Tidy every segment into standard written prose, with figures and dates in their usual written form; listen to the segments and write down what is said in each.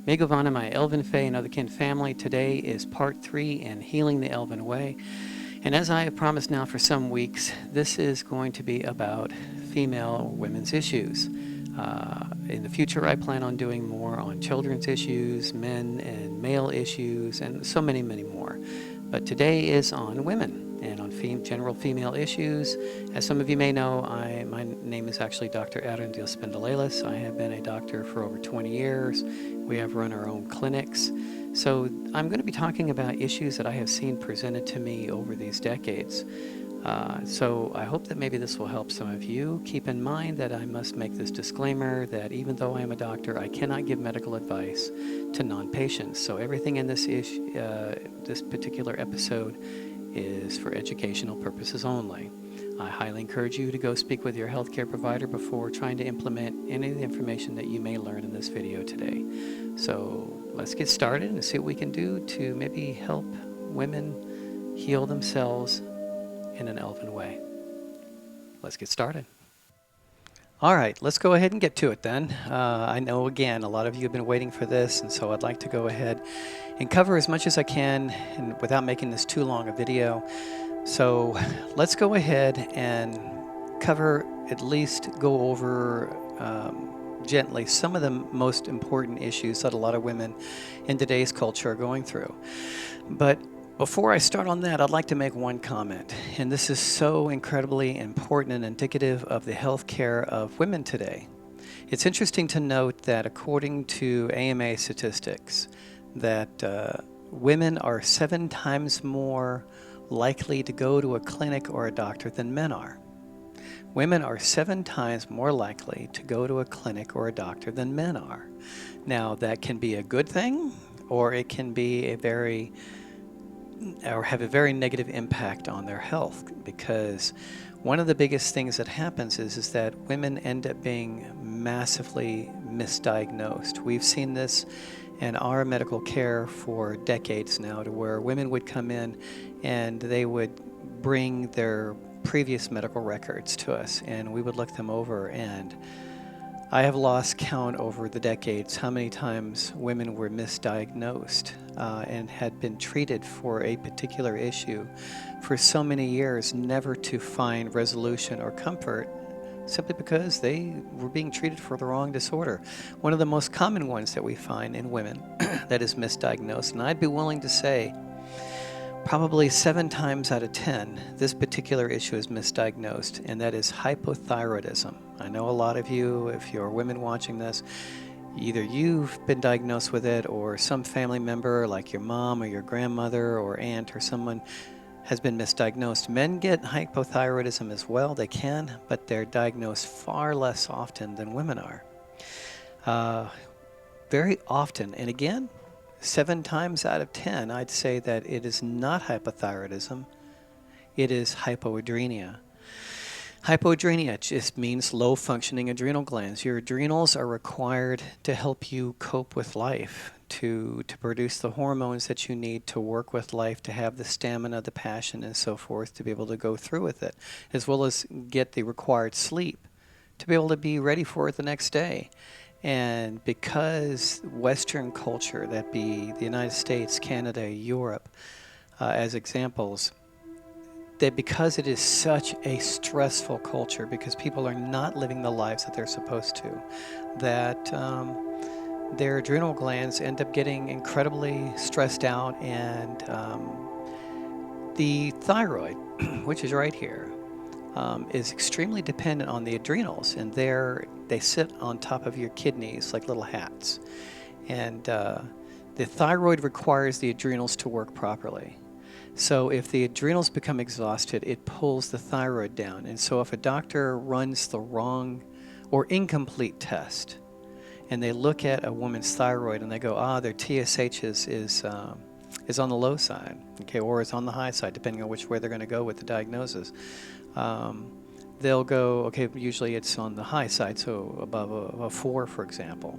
Mae Govannen, my Elven Fae and other kin family. Today is part 3 in Healing the Elven Way. And as I have promised now for some weeks, this is going to be about female or women's issues. In the future, I plan on doing more on children's issues, men and male issues, and so many, many more. But today is on women and on general female issues. As some of you may know, my name is actually Dr. Adrian Spindalelis. I have been a doctor for over 20 years. We have run our own clinics. So I'm going to be talking about issues that I have seen presented to me over these decades. So I hope that maybe this will help some of you. Keep in mind that I must make this disclaimer that even though I am a doctor, I cannot give medical advice to non-patients. So everything in this particular episode is for educational purposes only. I highly encourage you to go speak with your healthcare provider before trying to implement any of the information that you may learn in this video today. So let's get started and see what we can do to maybe help women heal themselves in an elven way. Let's get started. All right, let's go ahead and get to it then. I know, again, a lot of you have been waiting for this, and so I'd like to go ahead and cover as much as I can and without making this too long a video. So let's go ahead and cover, at least go over gently, some of the most important issues that a lot of women in today's culture are going through. But before I start on that, I'd like to make one comment, and this is so incredibly important and indicative of the health care of women today. It's interesting to note that according to AMA statistics, that women are 7 times more likely to go to a clinic or a doctor than men are. Women are 7 times more likely to go to a clinic or a doctor than men are. Now, that can be a good thing, or it can be have a very negative impact on their health, because one of the biggest things that happens is that women end up being massively misdiagnosed. We've seen this in our medical care for decades now, to where women would come in and they would bring their previous medical records to us, and we would look them over, and I have lost count over the decades how many times women were misdiagnosed and had been treated for a particular issue for so many years, never to find resolution or comfort, simply because they were being treated for the wrong disorder. One of the most common ones that we find in women that is misdiagnosed, and I'd be willing to say probably 7 times out of 10, this particular issue is misdiagnosed, and that is hypothyroidism. I know a lot of you, if you're women watching this, either you've been diagnosed with it, or some family member like your mom or your grandmother or aunt or someone has been misdiagnosed. Men get hypothyroidism as well. They can, but they're diagnosed far less often than women are. Very often, and again, 7 times out of 10, I'd say that it is not hypothyroidism, it is hypoadrenia. Hypoadrenia just means low functioning adrenal glands. Your adrenals are required to help you cope with life, to produce the hormones that you need to work with life, to have the stamina, the passion, and so forth, to be able to go through with it, as well as get the required sleep to be able to be ready for it the next day. And because Western culture, that be the United States, Canada, Europe, as examples, that because it is such a stressful culture, because people are not living the lives that they're supposed to, that their adrenal glands end up getting incredibly stressed out, and the thyroid, which is right here, is extremely dependent on the adrenals, and they sit on top of your kidneys like little hats. And the thyroid requires the adrenals to work properly. So if the adrenals become exhausted, it pulls the thyroid down. And so if a doctor runs the wrong or incomplete test, and they look at a woman's thyroid and they go, their TSH is on the low side, okay, or it's on the high side, depending on which way they're going to go with the diagnosis. They'll go, okay, usually it's on the high side, so above a 4, for example.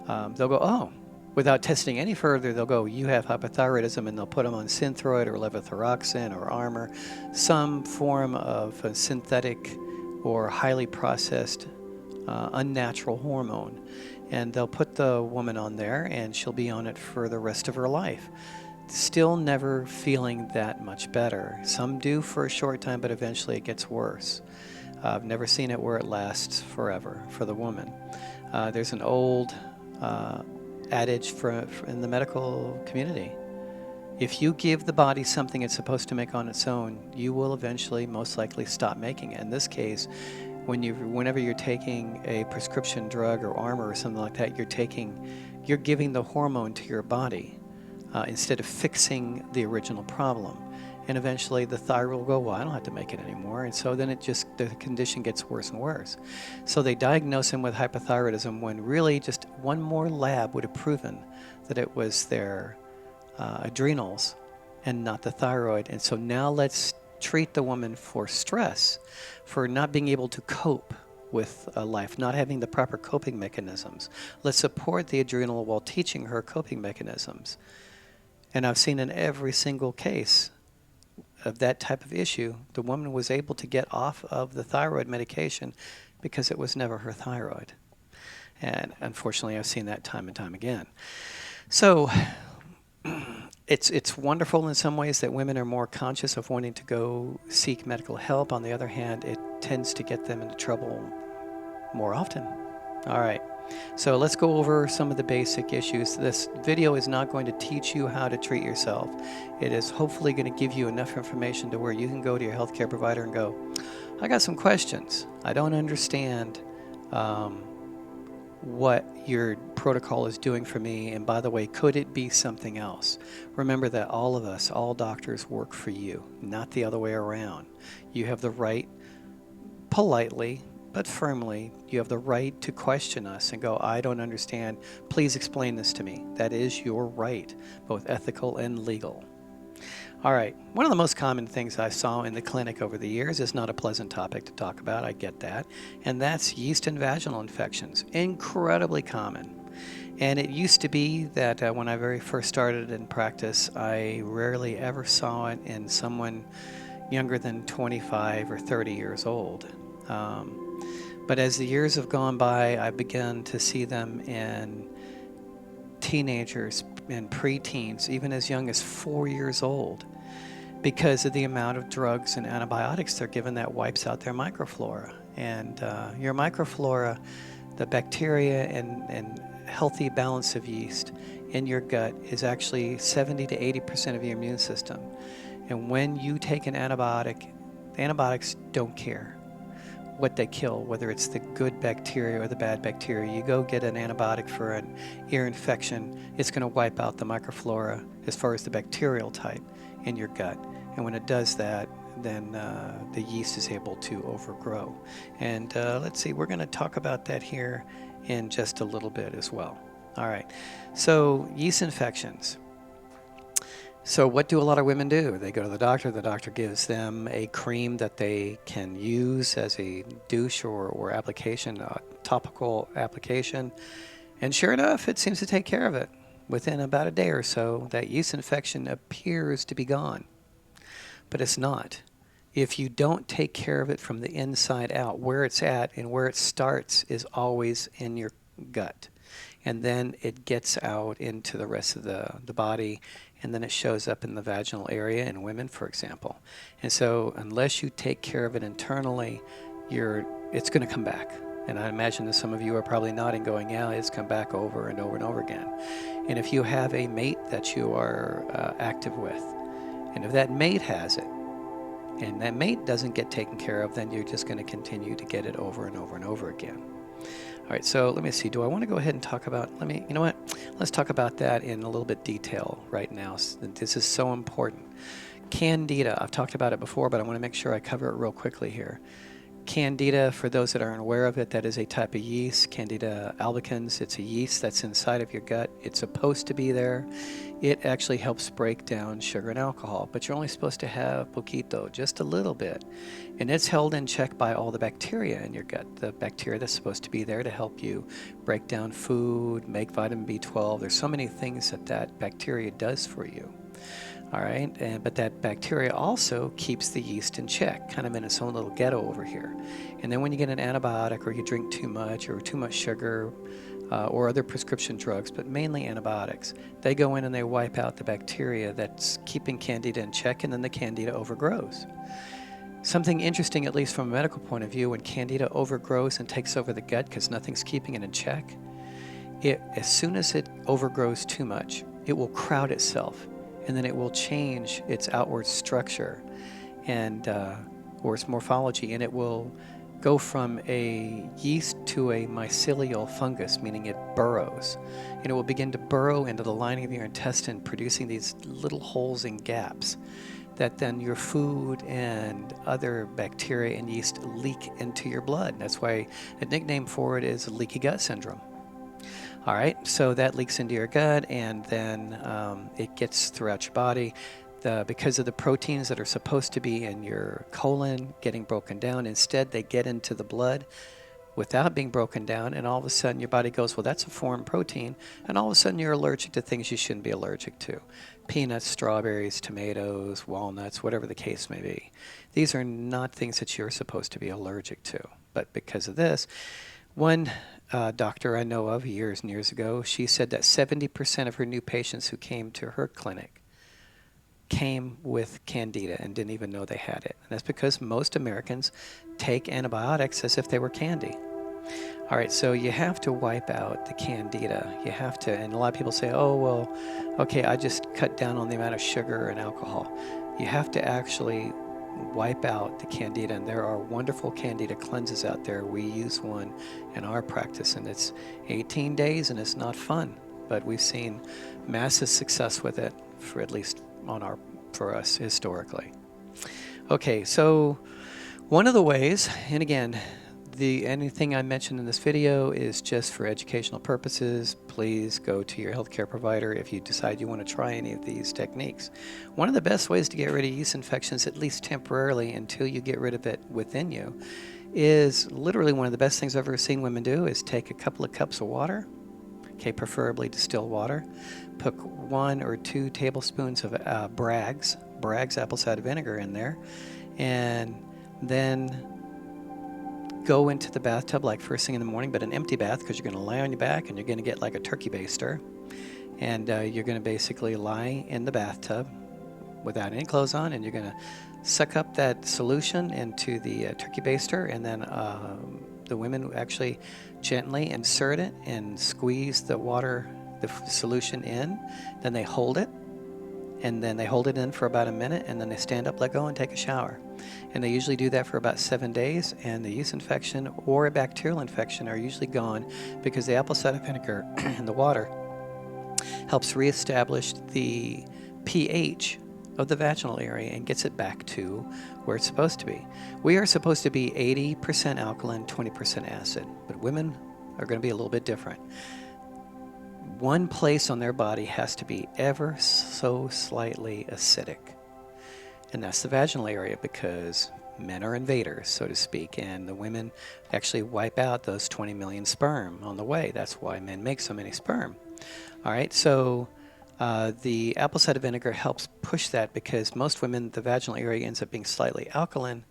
They'll go, without testing any further, they'll go, you have hypothyroidism, and they'll put them on Synthroid or levothyroxine or Armour, some form of a synthetic or highly processed unnatural hormone. And they'll put the woman on there, and she'll be on it for the rest of her life. Still never feeling that much better. Some do for a short time, but eventually it gets worse. I've never seen it where it lasts forever for the woman. There's an old adage in the medical community. If you give the body something it's supposed to make on its own, you will eventually most likely stop making it. In this case, whenever you're taking a prescription drug or armor or something like that, you're giving the hormone to your body instead of fixing the original problem. And eventually the thyroid will go, well, I don't have to make it anymore. And so then the condition gets worse and worse. So they diagnose him with hypothyroidism when really just one more lab would have proven that it was their adrenals and not the thyroid. And so now let's treat the woman for stress, for not being able to cope with life, not having the proper coping mechanisms. Let's support the adrenal while teaching her coping mechanisms. And I've seen in every single case of that type of issue, the woman was able to get off of the thyroid medication because it was never her thyroid. And unfortunately, I've seen that time and time again. So it's wonderful in some ways that women are more conscious of wanting to go seek medical help. On the other hand, it tends to get them into trouble more often. All right. So let's go over some of the basic issues. This video is not going to teach you how to treat yourself. It is hopefully going to give you enough information to where you can go to your healthcare provider and go, I got some questions. I don't understand what your protocol is doing for me. And by the way, could it be something else? Remember that all of us, all doctors work for you, not the other way around. You have the right, politely, but firmly, you have the right to question us and go, I don't understand. Please explain this to me. That is your right, both ethical and legal. All right. One of the most common things I saw in the clinic over the years is not a pleasant topic to talk about. I get that. And that's yeast and vaginal infections. Incredibly common. And it used to be that when I very first started in practice, I rarely ever saw it in someone younger than 25 or 30 years old. But as the years have gone by, I began to see them in teenagers and preteens, even as young as 4 years old, because of the amount of drugs and antibiotics they're given that wipes out their microflora. And your microflora, the bacteria and healthy balance of yeast in your gut is actually 70 to 80% of your immune system. And when you take an antibiotic, the antibiotics don't care what they kill, whether it's the good bacteria or the bad bacteria. You go get an antibiotic for an ear infection, it's going to wipe out the microflora as far as the bacterial type in your gut. And when it does that, then the yeast is able to overgrow. And let's see, we're going to talk about that here in just a little bit as well. All right, so yeast infections. So what do a lot of women do? They go to the doctor gives them a cream that they can use as a douche or application, a topical application. And sure enough, it seems to take care of it. Within about a day or so, that yeast infection appears to be gone. But it's not. If you don't take care of it from the inside out, where it's at and where it starts is always in your gut. And then it gets out into the rest of the body, and then it shows up in the vaginal area in women, for example. And so unless you take care of it internally, it's going to come back. And I imagine that some of you are probably nodding, going, yeah, it's come back over and over and over again. And if you have a mate that you are active with, and if that mate has it, and that mate doesn't get taken care of, then you're just going to continue to get it over and over and over again. All right, so let me see. Do I want to go ahead and talk about, you know what? Let's talk about that in a little bit detail right now. This is so important. Candida, I've talked about it before, but I want to make sure I cover it real quickly here. Candida, for those that aren't aware of it, that is a type of yeast, Candida albicans. It's a yeast that's inside of your gut. It's supposed to be there. It actually helps break down sugar and alcohol, but you're only supposed to have poquito, just a little bit. And it's held in check by all the bacteria in your gut, the bacteria that's supposed to be there to help you break down food, make vitamin B12. There's so many things that bacteria does for you. All right, but that bacteria also keeps the yeast in check, kind of in its own little ghetto over here. And then when you get an antibiotic, or you drink too much sugar, or other prescription drugs, but mainly antibiotics, they go in and they wipe out the bacteria that's keeping candida in check, and then the candida overgrows. Something interesting, at least from a medical point of view, when candida overgrows and takes over the gut because nothing's keeping it in check, as soon as it overgrows too much, it will crowd itself, and then it will change its outward structure and or its morphology, and it will go from a yeast to a mycelial fungus, meaning it burrows. And it will begin to burrow into the lining of your intestine, producing these little holes and gaps that then your food and other bacteria and yeast leak into your blood. That's why a nickname for it is leaky gut syndrome. All right, so that leaks into your gut, and then it gets throughout your body. Because of the proteins that are supposed to be in your colon getting broken down, instead they get into the blood without being broken down, and all of a sudden your body goes, well, that's a foreign protein, and all of a sudden you're allergic to things you shouldn't be allergic to. Peanuts, strawberries, tomatoes, walnuts, whatever the case may be. These are not things that you're supposed to be allergic to, but because of this, one doctor I know of years and years ago, she said that 70% of her new patients who came to her clinic came with candida and didn't even know they had it. And that's because most Americans take antibiotics as if they were candy. All right, so you have to wipe out the candida. You have to, and a lot of people say, oh, well, okay, I just cut down on the amount of sugar and alcohol. You have to actually wipe out the candida, and there are wonderful candida cleanses out there. We use one in our practice, and it's 18 days, and it's not fun, but we've seen massive success with it, for at least for us historically. Okay, so one of the ways, and again, anything I mentioned in this video is just for educational purposes. Please go to your healthcare provider if you decide you want to try any of these techniques. One of the best ways to get rid of yeast infections, at least temporarily until you get rid of it within you, is literally one of the best things I've ever seen women do is take a couple of cups of water, okay, preferably distilled water, put 1 or 2 tablespoons of Bragg's apple cider vinegar in there, and then go into the bathtub like first thing in the morning, but an empty bath, because you're going to lie on your back and you're going to get like a turkey baster, and you're going to basically lie in the bathtub without any clothes on, and you're going to suck up that solution into the turkey baster, and then the women actually gently insert it and squeeze the solution in. Then they hold it, and then they hold it in for about a minute, and then they stand up, let go, and take a shower. And they usually do that for about 7 days, and the yeast infection or a bacterial infection are usually gone, because the apple cider vinegar and the water helps reestablish the pH of the vaginal area and gets it back to where it's supposed to be. We are supposed to be 80% alkaline, 20% acid, but women are going to be a little bit different. One place on their body has to be ever so slightly acidic, and that's the vaginal area, because men are invaders, so to speak, and the women actually wipe out those 20 million sperm on the way. That's why men make so many sperm. All right, so the apple cider vinegar helps push that, because most women, the vaginal area ends up being slightly alkaline,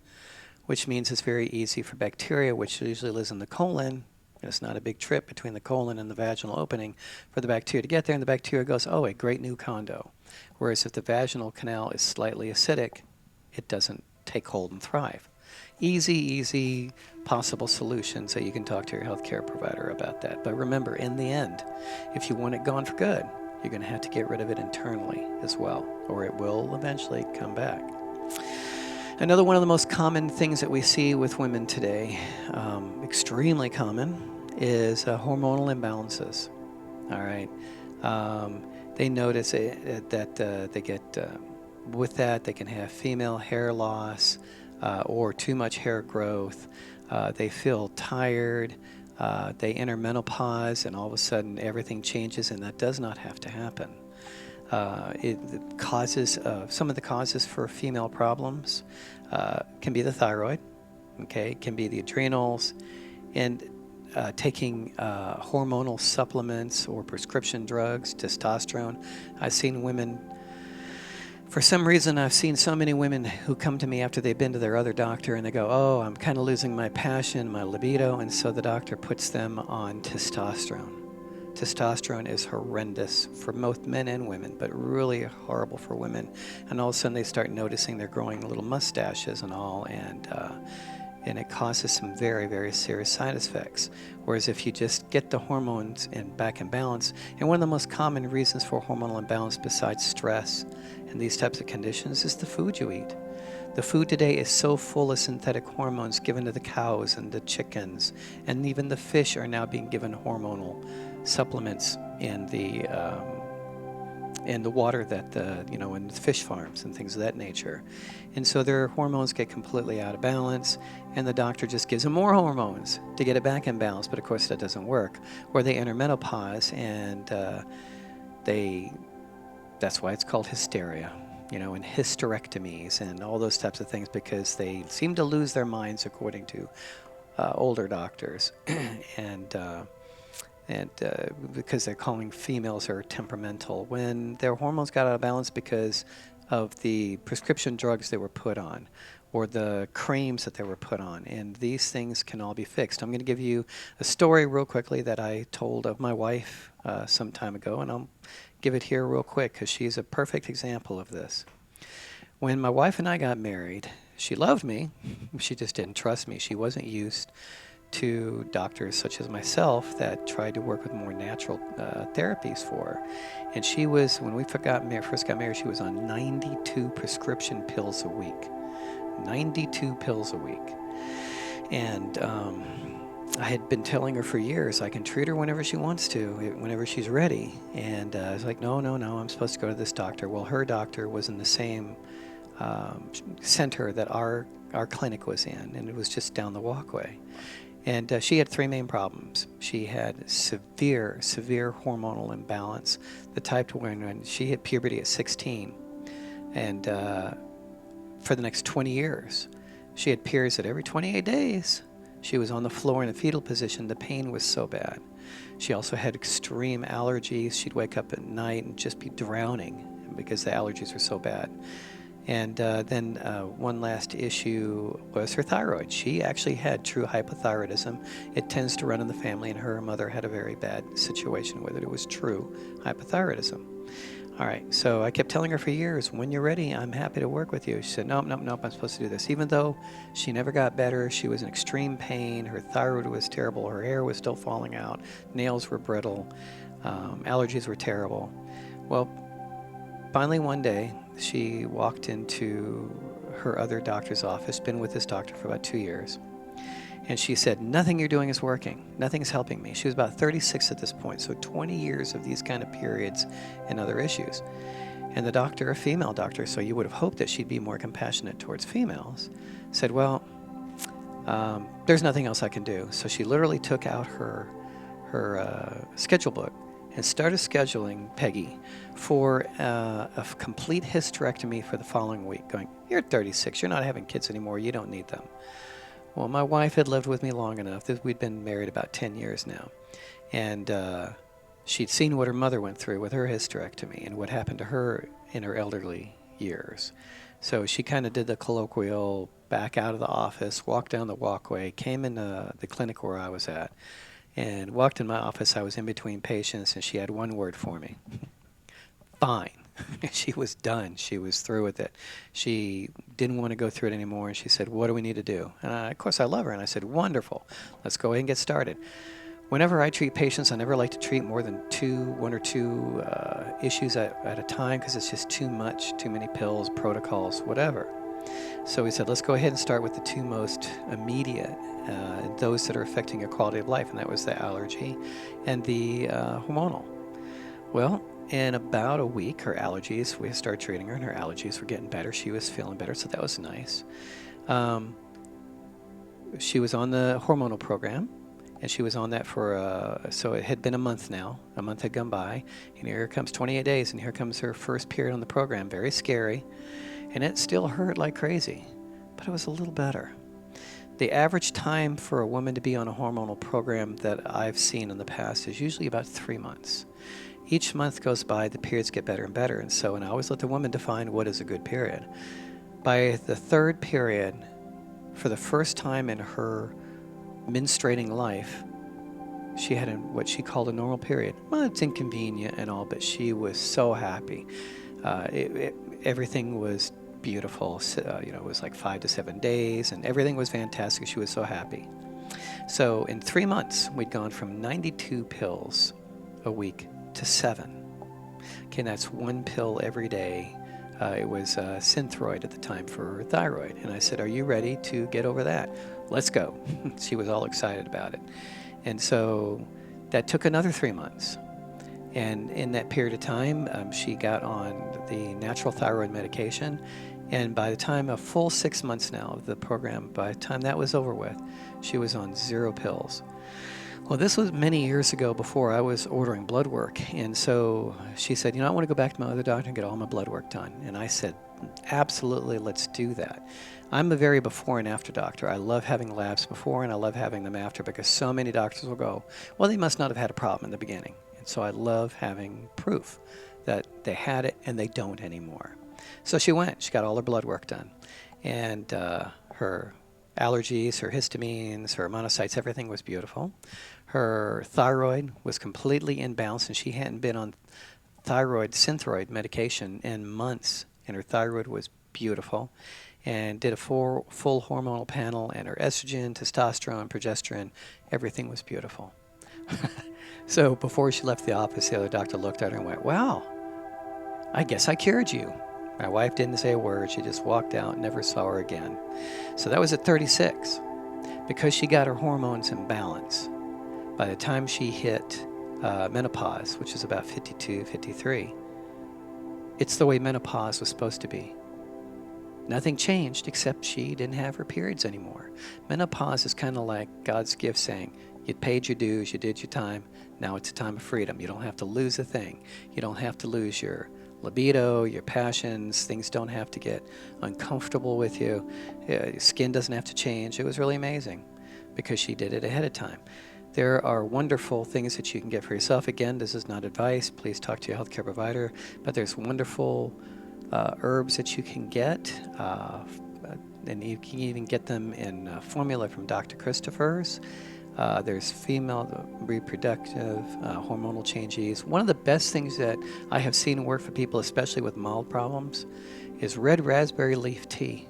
which means it's very easy for bacteria, which usually lives in the colon. It's not a big trip between the colon and the vaginal opening for the bacteria to get there, and the bacteria goes, oh, a great new condo. Whereas if the vaginal canal is slightly acidic, it doesn't take hold and thrive. Easy possible solutions that you can talk to your healthcare provider about that. But remember, in the end, if you want it gone for good, you're going to have to get rid of it internally as well, or it will eventually come back. Another one of the most common things that we see with women today, extremely common, is hormonal imbalances. All right. They notice that they get, with that, they can have female hair loss or too much hair growth. They feel tired. They enter menopause, and all of a sudden everything changes, and that does not have to happen. It causes some of the causes for female problems can be the thyroid, okay, can be the adrenals, and taking hormonal supplements or prescription drugs, testosterone. I've seen women For some reason, I've seen so many women who come to me after they've been to their other doctor and they go, oh, I'm kind of losing my passion, my libido, and so the doctor puts them on testosterone. Testosterone is horrendous for both men and women, but really horrible for women. And all of a sudden they start noticing they're growing little mustaches and all, and it causes some very, very serious side effects. Whereas if you just get the hormones back in balance, and one of the most common reasons for hormonal imbalance besides stress and these types of conditions is the food you eat. The food today is so full of synthetic hormones given to the cows and the chickens, and even the fish are now being given hormonal supplements in the water that in the fish farms and things of that nature. And so their hormones get completely out of balance, and the doctor just gives them more hormones to get it back in balance, but of course that doesn't work. Or they enter menopause, and that's why it's called hysteria, and hysterectomies and all those types of things, because they seem to lose their minds according to older doctors. and because they're calling females are temperamental when their hormones got out of balance because of the prescription drugs they were put on or the creams that they were put on. And these things can all be fixed. I'm going to give you a story real quickly that I told of my wife some time ago, and I'll give it here real quick because she's a perfect example of this. When my wife and I got married, she loved me. She just didn't trust me. She wasn't used to doctors such as myself that tried to work with more natural therapies for her. And she was, when we first got married, she was on 92 prescription pills a week. 92 pills a week. And I had been telling her for years, I can treat her whenever she wants to, whenever she's ready. And I was like, no, I'm supposed to go to this doctor. Well, her doctor was in the same center that our clinic was in, and it was just down the walkway. And she had three main problems. She had severe hormonal imbalance, the type to when she hit puberty at 16. And for the next 20 years, she had periods at every 28 days. She was on the floor in a fetal position. The pain was so bad. She also had extreme allergies. She'd wake up at night and just be drowning because the allergies were so bad. And then one last issue was her thyroid. She actually had true hypothyroidism. It tends to run in the family, and her mother had a very bad situation with it. It was true hypothyroidism. All right, so I kept telling her for years, when you're ready, I'm happy to work with you. She said, nope, I'm supposed to do this. Even though she never got better, she was in extreme pain, her thyroid was terrible, her hair was still falling out, nails were brittle, allergies were terrible. Well, finally one day, she walked into her other doctor's office, been with this doctor for about 2 years, and she said, nothing you're doing is working. Nothing's helping me. She was about 36 at this point, so 20 years of these kind of periods and other issues. And the doctor, a female doctor, so you would have hoped that she'd be more compassionate towards females, said, well, there's nothing else I can do. So she literally took out her schedule book and started scheduling Peggy for a complete hysterectomy for the following week, going, you're 36, you're not having kids anymore, you don't need them. Well, my wife had lived with me long enough. We'd been married about 10 years now. And she'd seen what her mother went through with her hysterectomy and what happened to her in her elderly years. So she kind of did the colloquial back out of the office, walked down the walkway, came in the clinic where I was at, and walked in my office. I was in between patients, and she had one word for me. Fine. She was done. She was through with it. She didn't want to go through it anymore, and she said, what do we need to do? And of course, I love her, and I said, wonderful. Let's go ahead and get started. Whenever I treat patients, I never like to treat more than one or two issues at a time because it's just too much, too many pills, protocols, whatever. So we said, let's go ahead and start with the two most immediate, those that are affecting your quality of life, and that was the allergy and the hormonal. Well, in about a week, her allergies, we started treating her, and her allergies were getting better. She was feeling better, so that was nice. She was on the hormonal program, and she was on that for, so it had been a month now. A month had gone by, and here comes 28 days, and here comes her first period on the program. Very scary, and it still hurt like crazy, but it was a little better. The average time for a woman to be on a hormonal program that I've seen in the past is usually about 3 months. Each month goes by, the periods get better and better. And I always let the woman define what is a good period. By the third period, for the first time in her menstruating life, she had what she called a normal period. Well, it's inconvenient and all, but she was so happy. Everything was beautiful. It was like 5 to 7 days, and everything was fantastic. She was so happy. So in 3 months, we'd gone from 92 pills a week to 7. Okay, that's 1 pill every day. It was Synthroid at the time for thyroid. And I said, are you ready to get over that? Let's go. She was all excited about it. And so that took another 3 months. And in that period of time, she got on the natural thyroid medication. And by the time, a full 6 months now of the program, by the time that was over with, she was on 0 pills. Well, this was many years ago before I was ordering blood work. And so she said, I want to go back to my other doctor and get all my blood work done. And I said, absolutely, let's do that. I'm a very before and after doctor. I love having labs before and I love having them after, because so many doctors will go, well, they must not have had a problem in the beginning. And so I love having proof that they had it and they don't anymore. So she went, she got all her blood work done. And her allergies, her histamines, her monocytes, everything was beautiful. Her thyroid was completely imbalanced, and she hadn't been on Synthroid medication in months, and her thyroid was beautiful. And did a full hormonal panel, and her estrogen, testosterone, progesterone, everything was beautiful. So before she left the office, the other doctor looked at her and went, wow, I guess I cured you. My wife didn't say a word. She just walked out, never saw her again. So that was at 36. Because she got her hormones in balance, by the time she hit menopause, which is about 52, 53, it's the way menopause was supposed to be. Nothing changed except she didn't have her periods anymore. Menopause is kind of like God's gift saying, you paid your dues, you did your time, now it's a time of freedom. You don't have to lose a thing. You don't have to lose your libido, your passions. Things don't have to get uncomfortable with you. Your skin doesn't have to change. It was really amazing because she did it ahead of time. There are wonderful things that you can get for yourself. Again, this is not advice. Please talk to your healthcare provider. But there's wonderful herbs that you can get. And you can even get them in formula from Dr. Christopher's. There's female reproductive hormonal changes. One of the best things that I have seen work for people, especially with mild problems, is red raspberry leaf tea.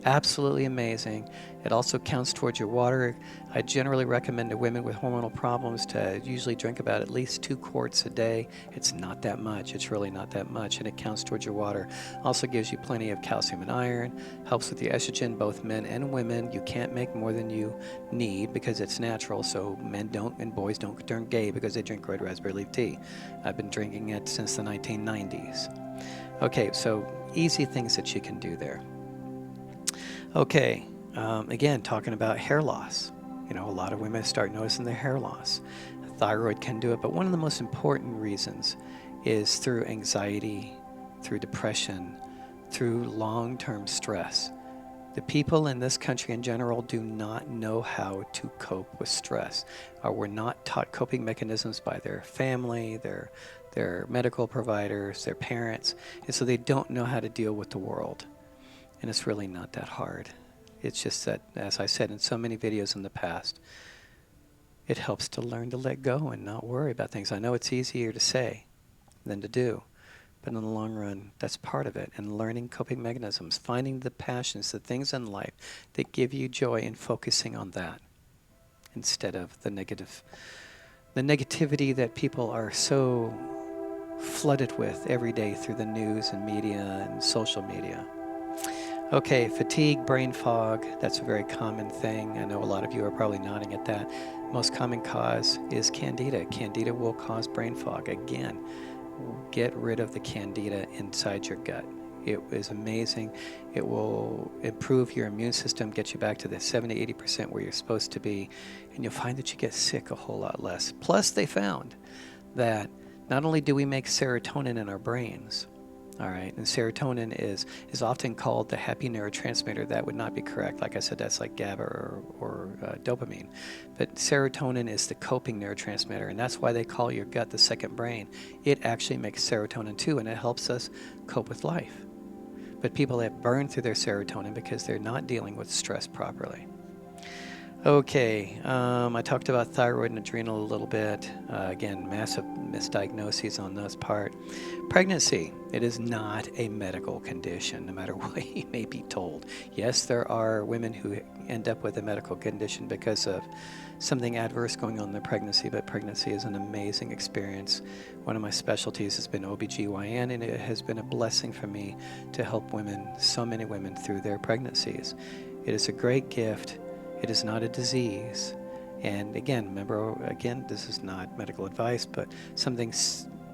Absolutely amazing. It also counts towards your water. I generally recommend to women with hormonal problems to usually drink about at least 2 quarts a day. It's not that much. It's really not that much, and it counts towards your water. Also gives you plenty of calcium and iron. Helps with the estrogen, both men and women. You can't make more than you need because it's natural, so men don't and boys don't turn gay because they drink red raspberry leaf tea. I've been drinking it since the 1990s. Okay, so easy things that you can do there. Okay, again, talking about hair loss. A lot of women start noticing their hair loss. Thyroid can do it, but one of the most important reasons is through anxiety, through depression, through long-term stress. The people in this country in general do not know how to cope with stress, or were not taught coping mechanisms by their family, their medical providers, their parents, and so they don't know how to deal with the world. And it's really not that hard. It's just that, as I said in so many videos in the past, it helps to learn to let go and not worry about things. I know it's easier to say than to do, but in the long run, that's part of it. And learning coping mechanisms, finding the passions, the things in life that give you joy, and focusing on that instead of the negativity that people are so flooded with every day through the news and media and social media. Okay, fatigue, brain fog, that's a very common thing. I know a lot of you are probably nodding at that. Most common cause is candida. Candida will cause brain fog. Again, get rid of the candida inside your gut. It is amazing. It will improve your immune system, get you back to the 70-80% where you're supposed to be, and you'll find that you get sick a whole lot less. Plus, they found that not only do we make serotonin in our brains, All right, and serotonin is often called the happy neurotransmitter. That would not be correct. Like I said, that's like GABA or dopamine. But serotonin is the coping neurotransmitter, and that's why they call your gut the second brain. It actually makes serotonin too, and it helps us cope with life. But people have burned through their serotonin because they're not dealing with stress properly. Okay, I talked about thyroid and adrenal a little bit. Again, massive misdiagnoses on this part. Pregnancy, it is not a medical condition, no matter what you may be told. Yes, there are women who end up with a medical condition because of something adverse going on in their pregnancy, but pregnancy is an amazing experience. One of my specialties has been OBGYN, and it has been a blessing for me to help women, so many women, through their pregnancies. It is a great gift. It is not a disease. And again, remember, this is not medical advice, but something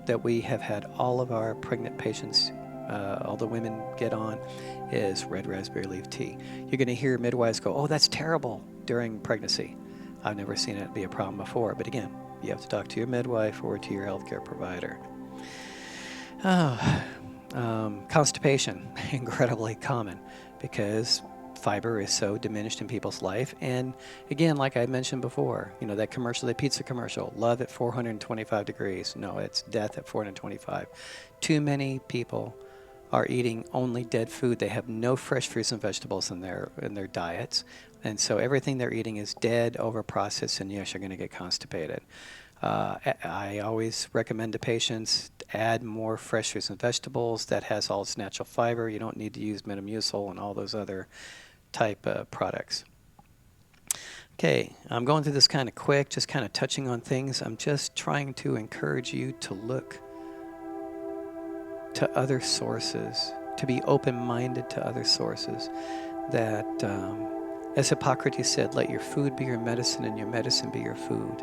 that we have had all of our pregnant patients, all the women get on, is red raspberry leaf tea. You're going to hear midwives go, "Oh, that's terrible," during pregnancy. I've never seen it be a problem before. But again, you have to talk to your midwife or to your healthcare provider. Constipation, incredibly common because fiber is so diminished in people's life. And again, like I mentioned before, that commercial, the pizza commercial, love at 425 degrees. No, it's death at 425. Too many people are eating only dead food. They have no fresh fruits and vegetables in their diets. And so everything they're eating is dead, over-processed, and yes, you're going to get constipated. I always recommend to patients to add more fresh fruits and vegetables that has all its natural fiber. You don't need to use Metamucil and all those other type products. Okay, I'm going through this kind of quick, just kind of touching on things. I'm just trying to encourage you to look to other sources, to be open-minded to other sources that, as Hippocrates said, let your food be your medicine and your medicine be your food.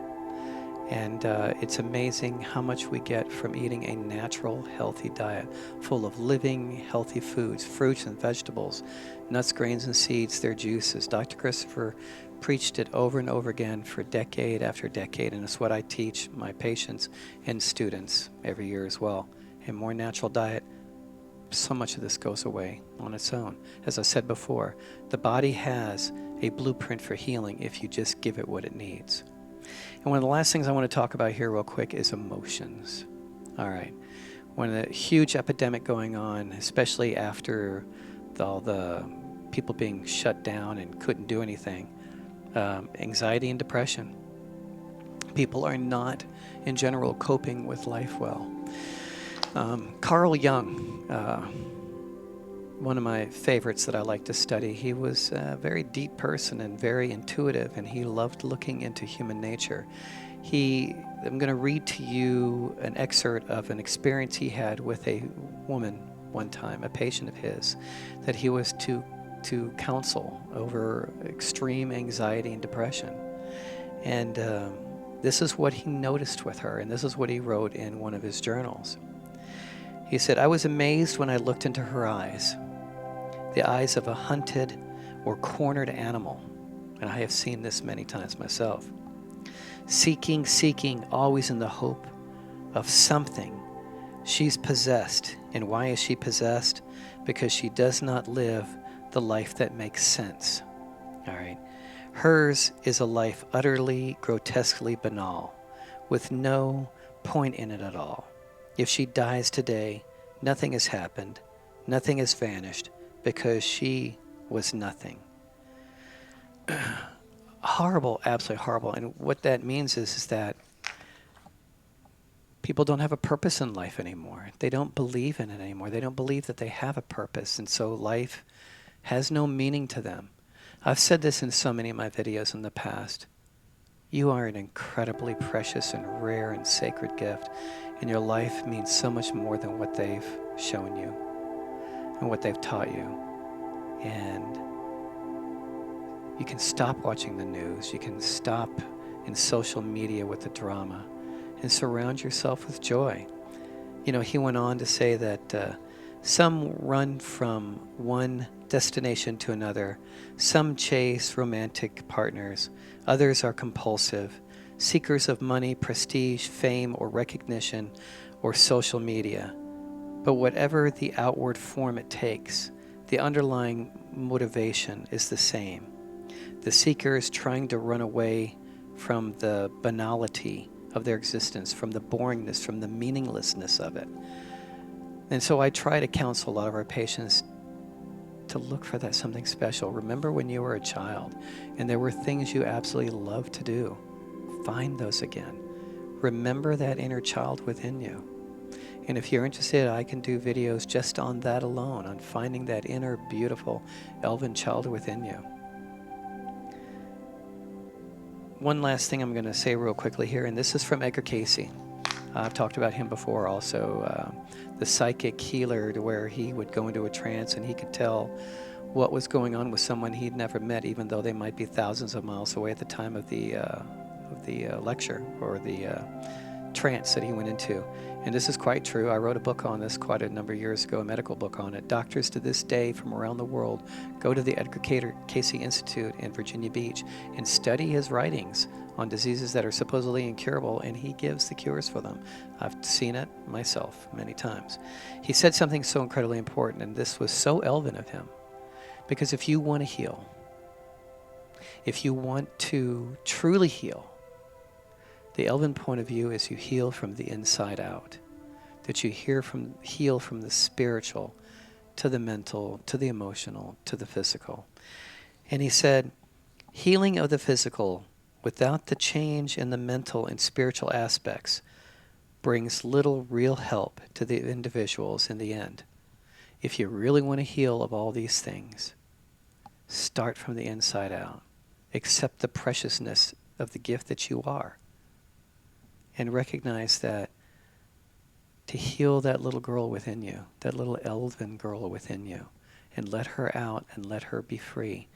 And it's amazing how much we get from eating a natural, healthy diet full of living, healthy foods, fruits and vegetables, nuts, grains, and seeds, their juices. Dr. Christopher preached it over and over again for decade after decade, and it's what I teach my patients and students every year as well. A more natural diet, so much of this goes away on its own. As I said before, the body has a blueprint for healing if you just give it what it needs. And one of the last things I want to talk about here real quick is emotions. All right. One of the huge epidemic going on, especially after all the people being shut down and couldn't do anything, anxiety and depression. People are not, in general, coping with life well. Carl Jung, one of my favorites that I like to study, he was a very deep person and very intuitive, and he loved looking into human nature. I'm going to read to you an excerpt of an experience he had with a woman one time, a patient of his, that he was to counsel over extreme anxiety and depression. And this is what he noticed with her, and this is what he wrote in one of his journals. He said, "I was amazed when I looked into her eyes, the eyes of a hunted or cornered animal, and I have seen this many times myself. Seeking, always in the hope of something. She's possessed. And why is she possessed? Because she does not live the life that makes sense." All right. Hers is a life utterly, grotesquely banal, with no point in it at all. If she dies today, nothing has happened, nothing has vanished, because she was nothing. Horrible, absolutely horrible. And what that means is that people don't have a purpose in life anymore. They don't believe in it anymore. They don't believe that they have a purpose, and so life has no meaning to them. I've said this in so many of my videos in the past. You are an incredibly precious and rare and sacred gift, and your life means so much more than what they've shown you and what they've taught you. And you can stop watching the news. You can stop in social media with the drama and surround yourself with joy. He went on to say that some run from one destination to another. Some chase romantic partners. Others are compulsive, seekers of money, prestige, fame, or recognition, or social media. But whatever the outward form it takes, the underlying motivation is the same. The seeker is trying to run away from the banality of their existence, from the boringness, from the meaninglessness of it. And so I try to counsel a lot of our patients to look for that something special. Remember when you were a child and there were things you absolutely loved to do. Find those again. Remember that inner child within you. And if you're interested, I can do videos just on that alone, on finding that inner, beautiful elven child within you. One last thing I'm going to say real quickly here, and this is from Edgar Cayce. I've talked about him before also, the psychic healer, to where he would go into a trance and he could tell what was going on with someone he'd never met, even though they might be thousands of miles away at the time of the lecture or the trance that he went into. And this is quite true. I wrote a book on this quite a number of years ago, a medical book on it. Doctors to this day from around the world go to the Edgar Cayce Institute in Virginia Beach and study his writings on diseases that are supposedly incurable, and he gives the cures for them. I've seen it myself many times. He said something so incredibly important, and this was so elven of him, because if you want to heal, if you want to truly heal, the elven point of view is you heal from the inside out, that you heal from the spiritual to the mental, to the emotional, to the physical. And he said, healing of the physical without the change in the mental and spiritual aspects brings little real help to the individuals in the end. If you really want to heal of all these things, start from the inside out. Accept the preciousness of the gift that you are. And recognize that to heal that little girl within you, that little elven girl within you, and let her out and let her be free.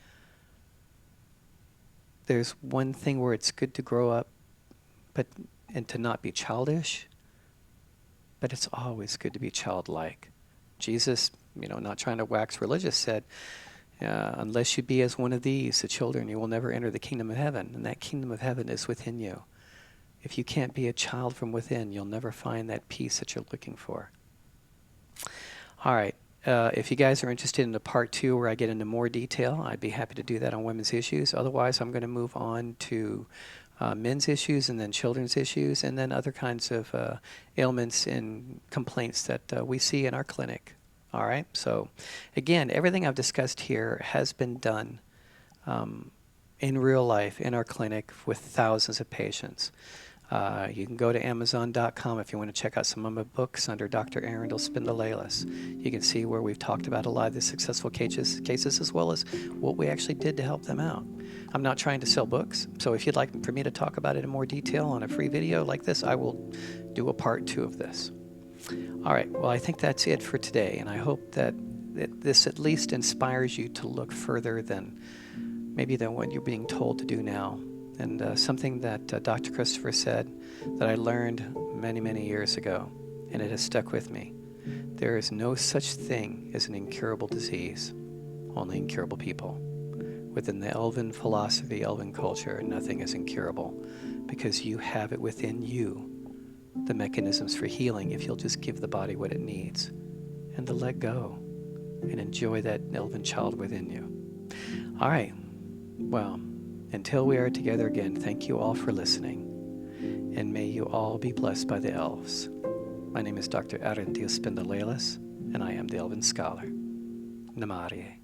There's one thing where it's good to grow up and to not be childish, but it's always good to be childlike. Jesus, not trying to wax religious, said, unless you be as one of these, the children, you will never enter the kingdom of heaven. And that kingdom of heaven is within you. If you can't be a child from within, you'll never find that peace that you're looking for. All right. If you guys are interested in the part 2 where I get into more detail, I'd be happy to do that on women's issues. Otherwise, I'm going to move on to men's issues and then children's issues and then other kinds of ailments and complaints that we see in our clinic. All right. So again, everything I've discussed here has been done in real life in our clinic with thousands of patients. You can go to Amazon.com if you want to check out some of my books under Dr. Arundel Spindleilis. You can see where we've talked about a lot of the successful cases as well as what we actually did to help them out. I'm not trying to sell books, so if you'd like for me to talk about it in more detail on a free video like this, I will do a part 2 of this. All right, well, I think that's it for today, and I hope that this at least inspires you to look further than what you're being told to do now. And something that Dr. Christopher said that I learned many, many years ago, and it has stuck with me. There is no such thing as an incurable disease, only incurable people. Within the Elven philosophy, Elven culture, nothing is incurable because you have it within you, the mechanisms for healing, if you'll just give the body what it needs and to let go and enjoy that Elven child within you. All right. Well, until we are together again, thank you all for listening, and may you all be blessed by the elves. My name is Dr. Arundel Spindleilis, and I am the Elven Scholar. Namaste.